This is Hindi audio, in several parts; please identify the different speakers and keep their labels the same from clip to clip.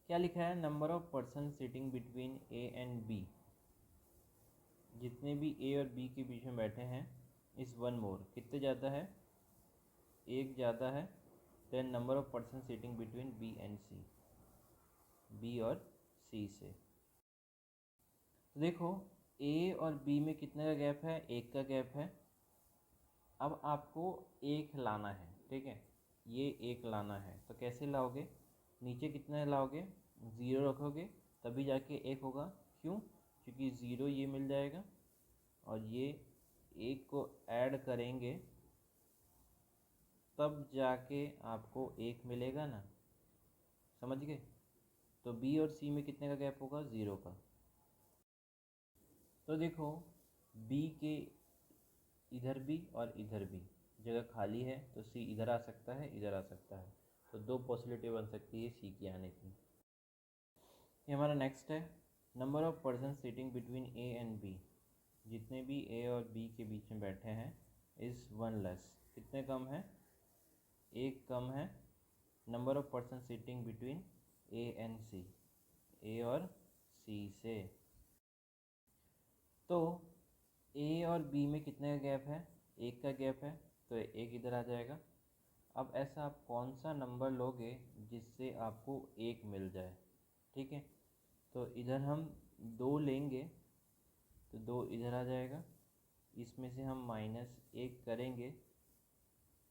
Speaker 1: क्या लिखा है, number of person sitting between A and B, जितने भी ए और बी के बीच में बैठे हैं, इस वन मोर, कितने ज़्यादा है, एक ज़्यादा है than number of person sitting between B and C, B और सी से। तो देखो ए और बी में कितने का गैप है, एक का गैप है। अब आपको एक लाना है, ठीक है, ये एक लाना है, तो कैसे लाओगे, नीचे कितना लाओगे, ज़ीरो रखोगे तभी जाके एक होगा। क्यों, क्योंकि ज़ीरो ये मिल जाएगा और ये एक को ऐड करेंगे तब जाके आपको एक मिलेगा ना, समझ गए। तो बी और सी में कितने का गैप होगा, ज़ीरो का। तो देखो बी के इधर भी और इधर भी जगह खाली है, तो सी इधर आ सकता है, इधर आ सकता है, तो दो पॉसिबिलिटी बन सकती है सी की आने की। ये हमारा नेक्स्ट है, number of person sitting between A and B, जितने भी ए और बी के बीच में बैठे हैं, इज़ वन लेस, कितने कम है, एक कम है, number of person sitting between A and C, A और सी से। तो ए और बी में कितने का गैप है, एक का गैप है, तो एक इधर आ जाएगा। अब ऐसा आप कौन सा नंबर लोगे जिससे आपको एक मिल जाए, ठीक है, तो इधर हम दो लेंगे, तो दो इधर आ जाएगा, इसमें से हम माइनस एक करेंगे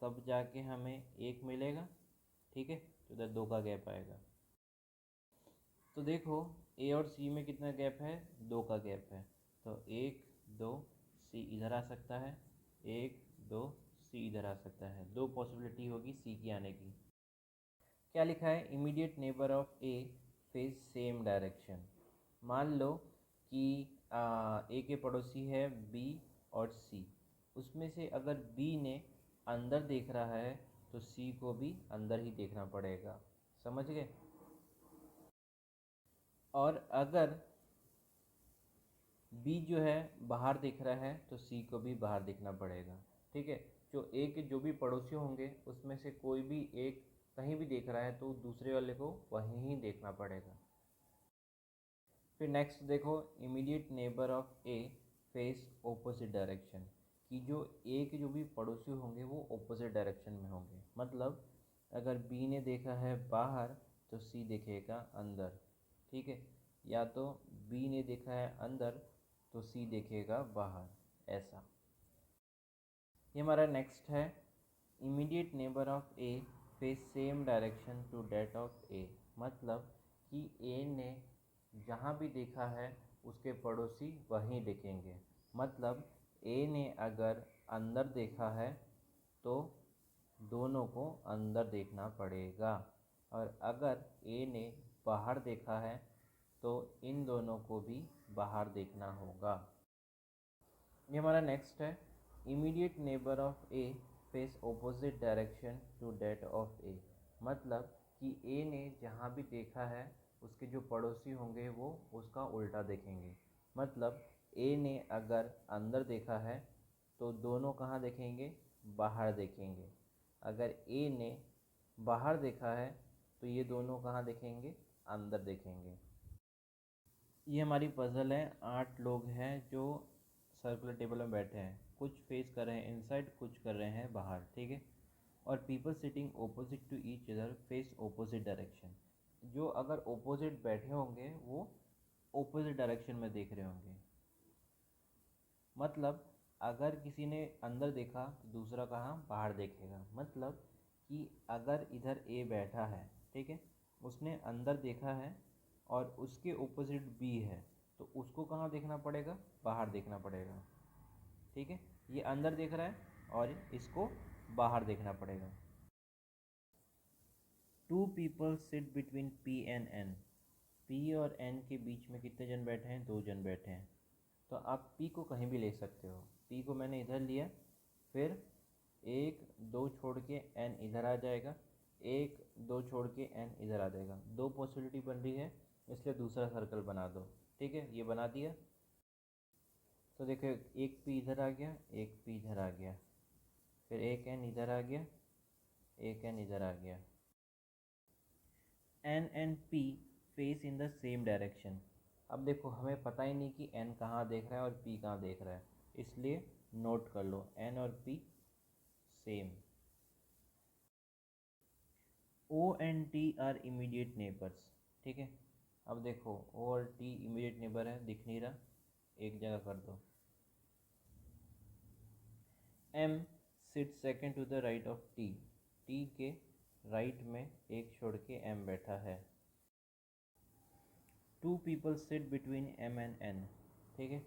Speaker 1: तब जाके हमें एक मिलेगा, ठीक है, तो इधर दो का गैप आएगा। तो देखो ए और सी में कितना गैप है, दो का गैप है, तो एक दो, सी इधर आ सकता है, एक दो, सी इधर आ सकता है, दो पॉसिबिलिटी होगी सी की आने की। क्या लिखा है, immediate neighbour of A face same direction. मान लो कि ए के पड़ोसी है बी और सी, उसमें से अगर बी ने अंदर देख रहा है तो सी को भी अंदर ही देखना पड़ेगा, समझ गए। और अगर बी जो है बाहर दिख रहा है तो सी को भी बाहर दिखना पड़ेगा, ठीक है। जो ए के जो भी पड़ोसी होंगे उसमें से कोई भी एक कहीं भी देख रहा है तो दूसरे वाले को वहीं ही देखना पड़ेगा। फिर नेक्स्ट देखो, immediate neighbour of A face opposite direction, कि जो ए के जो भी पड़ोसी होंगे वो ऑपोजिट डायरेक्शन में होंगे। मतलब अगर बी ने देखा है बाहर तो सी देखेगा अंदर, ठीक है, या तो बी ने देखा है अंदर तो सी देखेगा बाहर, ऐसा। ये हमारा नेक्स्ट है, immediate neighbour of A face same direction to that of A. मतलब कि ए ने जहाँ भी देखा है उसके पड़ोसी वहीं देखेंगे। मतलब ए ने अगर अंदर देखा है तो दोनों को अंदर देखना पड़ेगा, और अगर ए ने बाहर देखा है तो इन दोनों को भी बाहर देखना होगा। ये हमारा नेक्स्ट है, immediate neighbour of A face opposite direction to that of A. मतलब कि ए ने जहाँ भी देखा है उसके जो पड़ोसी होंगे वो उसका उल्टा देखेंगे। मतलब ए ने अगर अंदर देखा है तो दोनों कहाँ देखेंगे, बाहर देखेंगे। अगर ए ने बाहर देखा है तो ये दोनों कहाँ देखेंगे, अंदर देखेंगे। ये हमारी पज़ल है, 8 लोग हैं जो सर्कुलर टेबल में बैठे हैं, कुछ फेस कर रहे हैं इनसाइड, कुछ कर रहे हैं बाहर, ठीक है। और people sitting opposite to each other face opposite direction, जो अगर ओपोजिट बैठे होंगे वो ओपोजिट डायरेक्शन में देख रहे होंगे। मतलब अगर किसी ने अंदर देखा तो दूसरा कहाँ, बाहर देखेगा। मतलब कि अगर इधर ए बैठा है, ठीक है, उसने अंदर देखा है और उसके ओपोजिट बी है, तो उसको कहाँ देखना पड़ेगा, बाहर देखना पड़ेगा, ठीक है। ये अंदर देख रहा है और इसको बाहर देखना पड़ेगा। Two people sit between P and N, P और एन के बीच में कितने जन बैठे हैं, दो जन बैठे हैं। तो आप पी को कहीं भी ले सकते हो, पी को मैंने इधर लिया, फिर एक दो छोड़ के एन इधर आ जाएगा, एक दो छोड़ के एन इधर आ जाएगा, दो पॉसिबिलिटी बन रही है, इसलिए दूसरा सर्कल बना दो, ठीक है, ये बना दिया। तो देखो एक पी इधर आ गया, एक पी इधर आ गया, फिर एक एन इधर आ गया, एक एन इधर आ गया। N and P face in the same direction. अब देखो हमें पता ही नहीं कि n कहाँ देख रहा है और p कहाँ देख रहा है, इसलिए नोट कर लो n और p सेम। O एंड T आर इमीडिएट नेबर्स, ठीक है। अब देखो O और T इमीडिएट नेबर है, दिख नहीं रहा, एक जगह कर दो। M sit second to the right of T, T के राइट में एक छोड़ के M बैठा है। 2 people sit between M and N, ठीक है।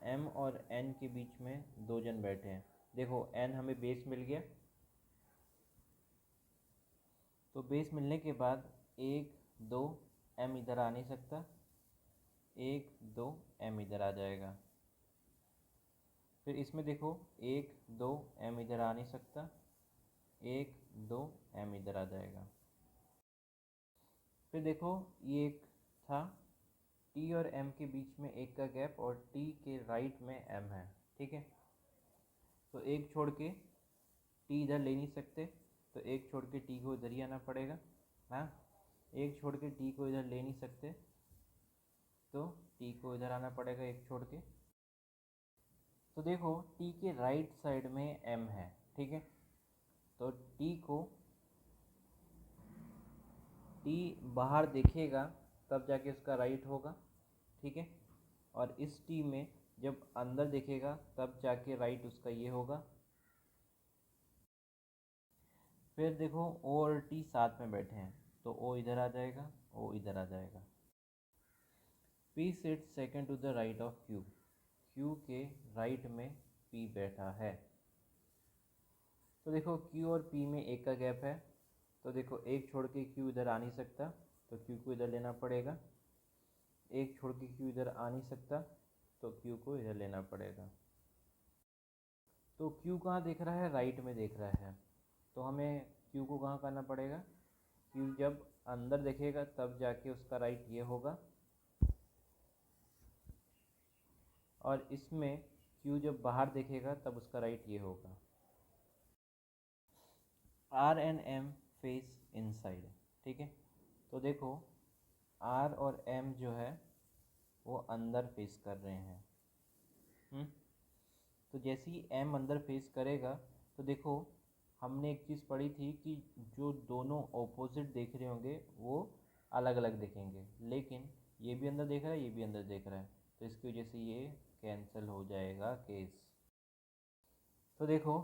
Speaker 1: M और N के बीच में 2 जन बैठे हैं। देखो N हमें बेस मिल गया, तो बेस मिलने के बाद 1 2 M इधर आ नहीं सकता, 1 2 M इधर आ जाएगा। फिर इसमें देखो 1 2 M इधर आ नहीं सकता, 1 2 M इधर आ जाएगा। फिर देखो ये एक था, T और M के बीच में 1 का गैप और T के राइट में M है, ठीक है। तो एक छोड़ के T इधर ले नहीं सकते, तो एक छोड़ के T को इधर ही आना पड़ेगा, हाँ। एक छोड़ के T को इधर ले नहीं सकते, तो T को इधर आना पड़ेगा एक छोड़ के। तो देखो T के राइट साइड में M है, ठीक है। तो T बाहर दिखेगा तब जाके उसका राइट होगा, ठीक है। और इस T में जब अंदर दिखेगा तब जाके राइट उसका ये होगा। फिर देखो O और T साथ में बैठे हैं, तो O इधर आ जाएगा, O इधर आ जाएगा। P sit second to the right of Q, Q के राइट में P बैठा है। तो देखो Q और P में 1 का गैप है, तो देखो एक छोड़ के Q इधर आ नहीं सकता, तो Q को इधर लेना पड़ेगा। एक छोड़ के Q इधर आ नहीं सकता, तो Q को इधर लेना पड़ेगा। तो Q कहाँ देख रहा है, राइट में देख रहा है, तो हमें Q को कहाँ करना पड़ेगा। Q जब अंदर देखेगा तब जाके उसका राइट ये होगा, और इसमें Q जब बाहर देखेगा तब उसका राइट ये होगा। R and M face inside, ठीक है। तो देखो R और M जो है वो अंदर फेस कर रहे हैं। तो जैसे ही M अंदर फेस करेगा, तो देखो हमने एक चीज़ पढ़ी थी कि जो दोनों ऑपोजिट देख रहे होंगे वो अलग अलग दिखेंगे, लेकिन ये भी अंदर देख रहा है, ये भी अंदर देख रहा है, तो इसकी वजह से ये कैंसिल हो जाएगा केस। तो देखो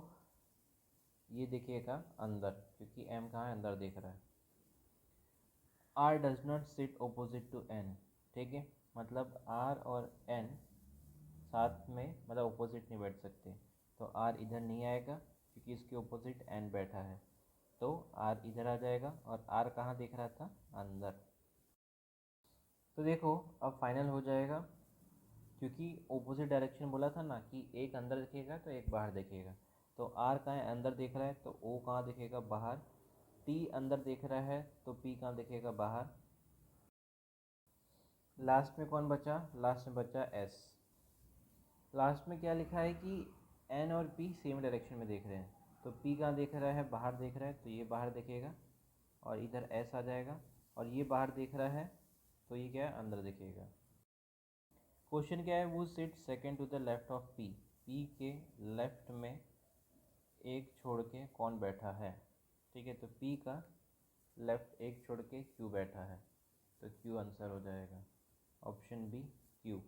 Speaker 1: ये देखिएगा अंदर, क्योंकि M कहाँ है, अंदर देख रहा है। R does not sit opposite to N, ठीक है। मतलब R और N साथ में मतलब ऑपोजिट नहीं बैठ सकते, तो R इधर नहीं आएगा क्योंकि इसके ऑपोजिट N बैठा है, तो R इधर आ जाएगा। और R कहाँ देख रहा था, अंदर। तो देखो अब फाइनल हो जाएगा, क्योंकि ऑपोजिट डायरेक्शन बोला था ना कि एक अंदर दिखेगा तो एक बाहर दिखेगा। तो R कहाँ है, अंदर देख रहा है, तो O कहाँ दिखेगा, बाहर। T अंदर देख रहा है तो P कहाँ दिखेगा, बाहर। लास्ट में कौन बचा, लास्ट में बचा S। लास्ट में क्या लिखा है कि N और P सेम डायरेक्शन में देख रहे हैं, तो P कहाँ देख रहा है, बाहर देख रहा है, तो ये बाहर दिखेगा और इधर S आ जाएगा। और ये बाहर देख रहा है तो ये क्या है, अंदर दिखेगा। क्वेश्चन क्या है, वो sit second to the left of P, P के लेफ्ट में एक छोड़ के कौन बैठा है, ठीक है। तो P का लेफ्ट एक छोड़ के Q बैठा है, तो Q आंसर हो जाएगा, ऑप्शन बी Q।